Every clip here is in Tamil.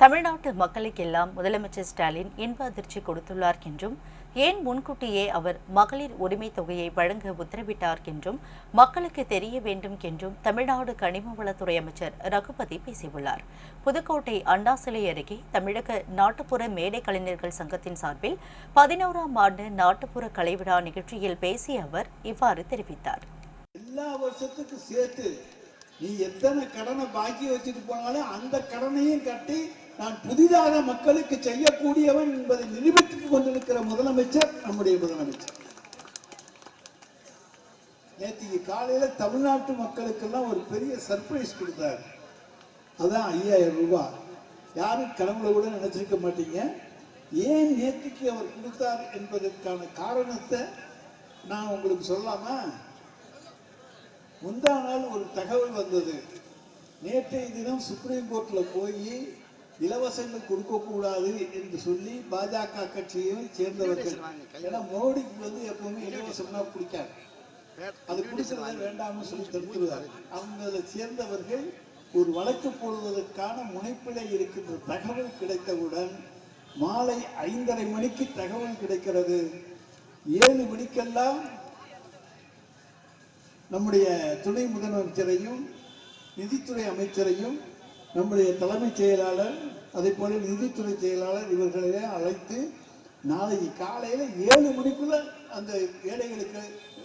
தமிழ்நாட்டு மக்களுக்கெல்லாம் முதலமைச்சர் ஸ்டாலின் இன்ப அதிர்ச்சி கொடுத்துள்ளார் என்றும், ஏன் முன்கூட்டியே அவர் மகளிர் உரிமை தொகையை வழங்க உத்தரவிட்டார் என்றும் மக்களுக்கு தெரிய வேண்டும் என்றும் தமிழ்நாடு கனிமவளத்துறை அமைச்சர் ரகுபதி பேசியுள்ளார். புதுக்கோட்டை அண்ணா சிலை அருகே தமிழக நாட்டுப்புற மேடை கலைஞர்கள் சங்கத்தின் சார்பில் 11ஆம் ஆண்டு நாட்டுப்புற கலைவிழா நிகழ்ச்சியில் பேசிய அவர் இவ்வாறு தெரிவித்தார். எல்லா வருஷத்துக்கு சேர்த்து நீ எத்தனை கடனை பாக்கி வச்சுட்டு போனாலும் அந்த கடனையும் கட்டி நான் புதிதாக மக்களுக்கு செய்யக்கூடியவன் என்பதை நிரூபித்துக் கொண்டிருக்கிற முதலமைச்சர் நம்முடைய முதலமைச்சர். நேற்று காலையில தமிழ்நாட்டு மக்களுக்கெல்லாம் ஒரு பெரிய சர்ப்ரைஸ் கொடுத்தார். அதான் 5000 ரூபாய். யாரும் கனவுல கூட நினைச்சிருக்க மாட்டீங்க. ஏன் நேற்றுக்கு அவர் கொடுத்தார் என்பதற்கான காரணத்தை நான் உங்களுக்கு சொல்லாமா? முந்தா நாள் ஒரு தகவல் வந்தது. நேற்றைய தினம் சுப்ரீம் கோர்ட்ல போய் இலவசங்கள் கொடுக்கக்கூடாது என்று சொல்லி பாஜக கட்சியை சேர்ந்தவர்கள், ஏன்னா மோடிக்கு எப்பவுமே இலவசம்னா பிடிக்காது, அது பிடிக்கிறத வேண்டாம்னு சொல்லி தடுத்துருவார். அவங்களை சேர்ந்தவர்கள் ஒரு வழக்கு போடுவதற்கான முனைப்பிலே இருக்கின்ற தகவல் கிடைத்தவுடன் மாலை 5:30 மணிக்கு தகவல் கிடைக்கிறது. 7 மணிக்கெல்லாம் நம்முடைய துணை முதலமைச்சரையும் நிதித்துறை அமைச்சரையும் நம்முடைய தலைமைச் செயலாளர் அதே போல நிதித்துறை செயலாளர் இவர்களே அழைத்து நாளைக்கு காலையில் 7 மணிக்குள்ள அந்த ஏழைகளுக்கு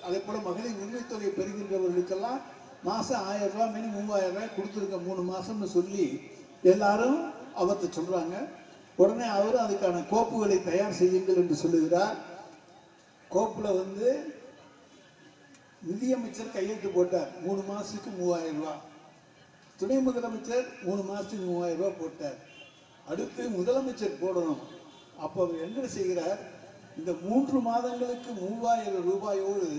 அதே போல மகளிர் உரிமைத்தொகை பெறுகின்றவர்களுக்கெல்லாம் மாதம் 1000 ரூபாய் மீன் 3000 ரூபாய் கொடுத்துருக்க 3 மாதம்னு சொல்லி எல்லாரும் அவர்கிட்ட சொல்றாங்க. உடனே அவர் அதுக்கான கோப்புகளை தயார் செய்யுங்கள் என்று சொல்லுகிறார். கோப்புல நிதியமைச்சர் கையெழுத்து போட்டார். 3 மாசத்துக்கு 3000 ரூபாய். துணை முதலமைச்சர் 3 மாசத்துக்கு 3000 ரூபாய் போட்டார். அடுத்து முதலமைச்சர் போடணும். அப்போ அவர் என்ன செய்கிறார்? இந்த 3 மாதங்களுக்கு 3000 ரூபாயோடு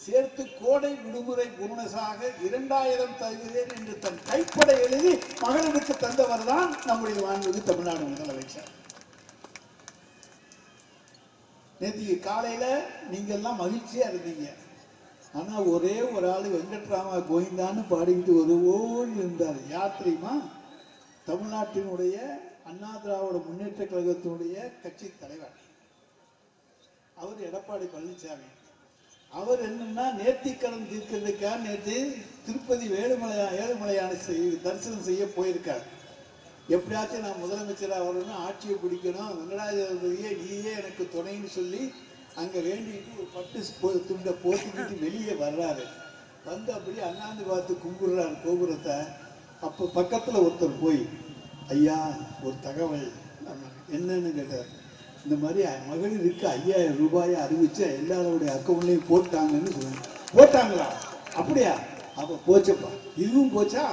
சேர்த்து கோடை விடுமுறை போனஸாக 2000 தருகிறேன் என்று தன் கைப்பட எழுதி மகளிருக்கு தந்தவர் தான் நம்முடைய மாண்புமிகு தமிழ்நாடு முதலமைச்சர். நேற்று காலையில நீங்க எல்லாம் மகிழ்ச்சியா இருந்தீங்க. ஆனா ஒரே ஒரு ஆளு வெங்கட்ராமா கோவிந்தான்னு பாடிக்கிட்டு ஒரு ஓடி இருந்தார். யார் தெரியுமா? தமிழ்நாட்டினுடைய அண்ணா திராவிட முன்னேற்ற கழகத்தினுடைய கட்சி தலைவர் அவர் எடப்பாடி பழனிசாமி. அவர் என்னன்னா நேர்த்திக்கடன் தீர்க்கிறதுக்காக நேற்று திருப்பதி ஏழுமலையான தரிசனம் செய்ய போயிருக்கார். எப்படியாச்சும் நான் முதலமைச்சராக வரணும், ஆட்சியை பிடிக்கணும், வெங்கடாஜலபதியே நீயே எனக்கு துணைன்னு சொல்லி அங்கே வேண்டிட்டு ஒரு பட்டு துண்டை போத்திக்கிட்டு வெளியே வர்றாரு. வந்து அப்படி அண்ணாந்து பார்த்து கும்பிடுறாரு கோபுரத்தை. அப்போ பக்கத்தில் ஒருத்தர் போய், ஐயா ஒரு தகவல் என்னன்னு கேட்டார். இந்த மாதிரி மகளிருக்கு 5000 ரூபாயை அறிவிச்சு எல்லாருடைய அக்கௌண்ட்லையும் போட்டாங்கன்னு சொல்லுங்க. போட்டாங்களா? அப்படியா? அப்போ போச்சப்பா, இதுவும் போச்சா?